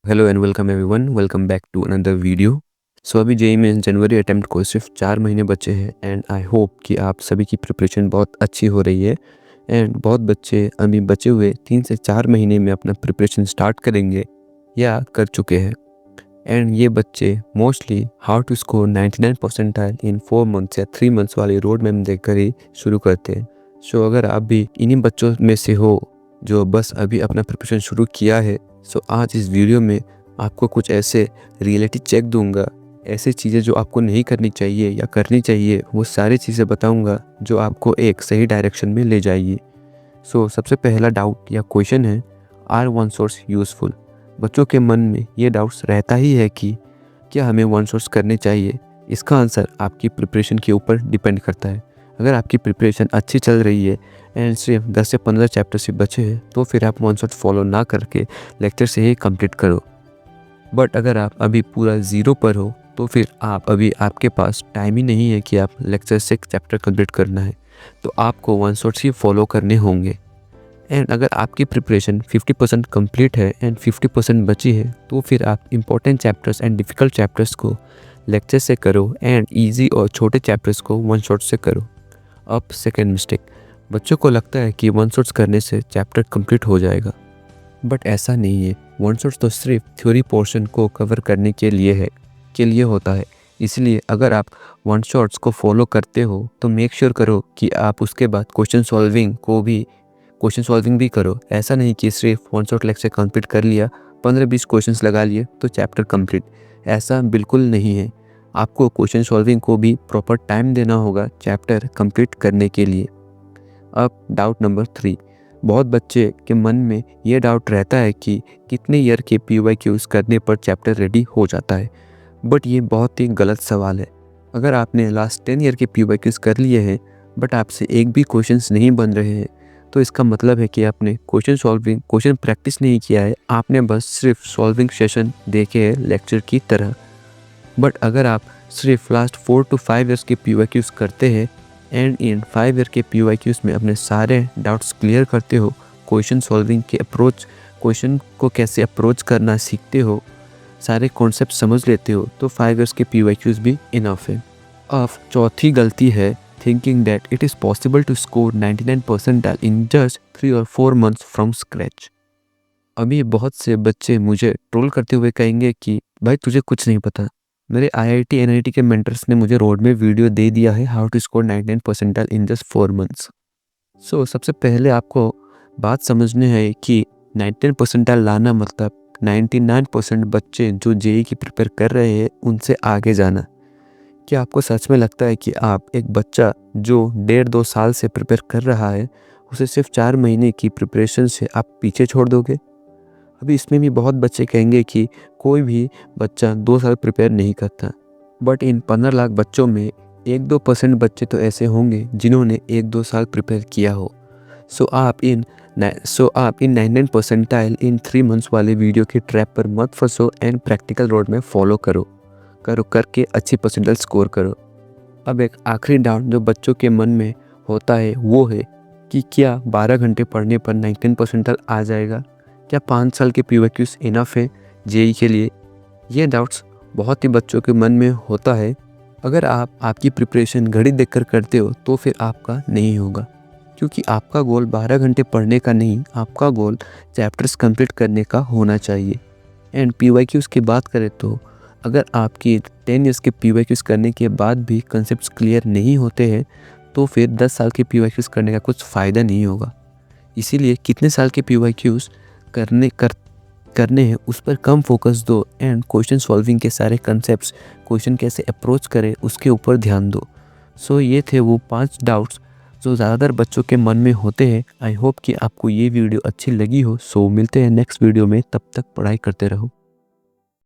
Hello and welcome everyone, welcome back to another video. So अभी JEE mains जनवरी attempt को सिर्फ 4 महीने बचे हैं एंड आई होप कि आप सभी की प्रिपरेशन बहुत अच्छी हो रही है। एंड बहुत बच्चे अभी बचे हुए 3 से 4 महीने में अपना प्रिपरेशन स्टार्ट करेंगे या कर चुके हैं। एंड ये बच्चे mostly how to score 99 percentile in 4 months या 3 मंथ्स वाली रोड मैप देखकर ही शुरू करते हैं। सो अगर आप भी इन्हीं बच्चों में से हो जो बस अभी अपना प्रिपरेशन शुरू किया है, सो आज इस वीडियो में आपको कुछ ऐसे रियलिटी चेक दूंगा, ऐसी चीज़ें जो आपको नहीं करनी चाहिए या करनी चाहिए, वो सारी चीज़ें बताऊंगा जो आपको एक सही डायरेक्शन में ले जाएगी। सो सबसे पहला डाउट या क्वेश्चन है, आर वन सोर्स यूज़फुल? बच्चों के मन में ये डाउट्स रहता ही है कि क्या हमें वन सोर्स करने चाहिए। इसका आंसर आपकी प्रिपरेशन के ऊपर डिपेंड करता है। अगर आपकी प्रिपरेशन अच्छी चल रही है एंड सिर्फ 10 से 15 चैप्टर से बचे हैं तो फिर आप वन शॉट फॉलो ना करके लेक्चर से ही कंप्लीट करो। बट अगर आप अभी पूरा ज़ीरो पर हो तो फिर आपके पास टाइम ही नहीं है कि आप लेक्चर से चैप्टर कंप्लीट करना है, तो आपको वन शॉट्स ही फॉलो करने होंगे। एंड अगर आपकी प्रिपरेशन 50% कंप्लीट है एंड 50% बची है तो फिर आप important chapters and difficult chapters को लेक्चर से करो एंड इजी और छोटे चैप्टर्स को वन शॉट से करो। अब सेकेंड मिस्टेक, बच्चों को लगता है कि वन शॉट्स करने से चैप्टर कंप्लीट हो जाएगा, बट ऐसा नहीं है। वन शॉट्स तो सिर्फ थ्योरी पोर्शन को कवर करने के लिए होता है। इसलिए अगर आप वन शॉट्स को फॉलो करते हो तो मेक श्योर करो कि आप उसके बाद क्वेश्चन सॉल्विंग भी करो। ऐसा नहीं कि सिर्फ वन शॉट लेक्चर कंप्लीट कर लिया, 15-20 क्वेश्चंस लगा लिए तो चैप्टर कंप्लीट, ऐसा बिल्कुल नहीं है। आपको क्वेश्चन सॉल्विंग को भी प्रॉपर टाइम देना होगा चैप्टर कंप्लीट करने के लिए। अब डाउट नंबर 3, बहुत बच्चे के मन में ये डाउट रहता है कि कितने ईयर के PYQs करने पर चैप्टर रेडी हो जाता है। बट ये बहुत ही गलत सवाल है। अगर आपने लास्ट 10 ईयर के PYQs कर लिए हैं बट आपसे एक भी क्वेश्चंस नहीं बन रहे हैं तो इसका मतलब है कि आपने क्वेश्चन प्रैक्टिस नहीं किया है, आपने बस सिर्फ सॉल्विंग सेशन देखे हैं लेक्चर की तरह। बट अगर आप सिर्फ लास्ट 4 to 5 ईयर्स के PYQs करते हैं एंड इन 5 ईयर के PYQs में अपने सारे डाउट्स क्लियर करते हो, क्वेश्चन को कैसे अप्रोच करना सीखते हो, सारे कॉन्सेप्ट समझ लेते हो, तो 5 ईयर्स के PYQs भी इनफ है। अब चौथी गलती है thinking that it is possible to score 99 percentile in just 3 or 4 months from scratch. अभी बहुत से बच्चे मुझे ट्रोल करते हुए कहेंगे कि भाई तुझे कुछ नहीं पता, मेरे IIT NIT के मेंटर्स ने मुझे रोड में वीडियो दे दिया है how to score 99 percentile in just 4 months. So सबसे पहले आपको बात समझनी है कि 99 परसेंटाइल लाना मतलब 99% बच्चे जो जेईई की प्रिपेयर कर रहे हैं उनसे आगे जाना। क्या आपको सच में लगता है कि आप एक बच्चा जो 1.5-2 साल से प्रिपेयर कर रहा है उसे सिर्फ 4 महीने की प्रिपरेशन से आप पीछे छोड़ दोगे? अभी इसमें भी बहुत बच्चे कहेंगे कि कोई भी बच्चा 2 साल प्रिपेयर नहीं करता, बट इन 15 लाख बच्चों में 1-2% बच्चे तो ऐसे होंगे जिन्होंने 1-2 साल प्रिपेयर किया हो। सो आप इन 99 परसेंटाइल इन 3 मंथ्स वाले वीडियो के ट्रैप पर मत फंसो एंड प्रैक्टिकल रोड में फॉलो करके अच्छी परसेंटाइल स्कोर करो। अब एक आखिरी डाउट जो बच्चों के मन में होता है वो है कि क्या 12 घंटे पढ़ने पर 99 परसेंटाइल आ जाएगा? क्या 5 साल के PYQs इनफ है जेईई के लिए? ये डाउट्स बहुत ही बच्चों के मन में होता है। अगर आप आपकी प्रिपरेशन घड़ी देखकर करते हो तो फिर आपका नहीं होगा, क्योंकि आपका गोल 12 घंटे पढ़ने का नहीं, आपका गोल चैप्टर्स कंप्लीट करने का होना चाहिए। एंड PYQs की बात करें तो अगर आपकी 10 ईयर्स के PYQs करने के बाद भी कंसेप्ट क्लियर नहीं होते हैं तो फिर 10 साल के PYQs करने का कुछ फ़ायदा नहीं होगा। इसीलिए कितने साल के PYQs करने हैं उस पर कम फोकस दो एंड क्वेश्चन सॉल्विंग के सारे कंसेप्ट्स, क्वेश्चन कैसे अप्रोच करें उसके ऊपर ध्यान दो। सो ये थे वो 5 डाउट्स जो ज़्यादातर बच्चों के मन में होते हैं। आई होप कि आपको ये वीडियो अच्छी लगी हो। सो मिलते हैं नेक्स्ट वीडियो में, तब तक पढ़ाई करते रहो।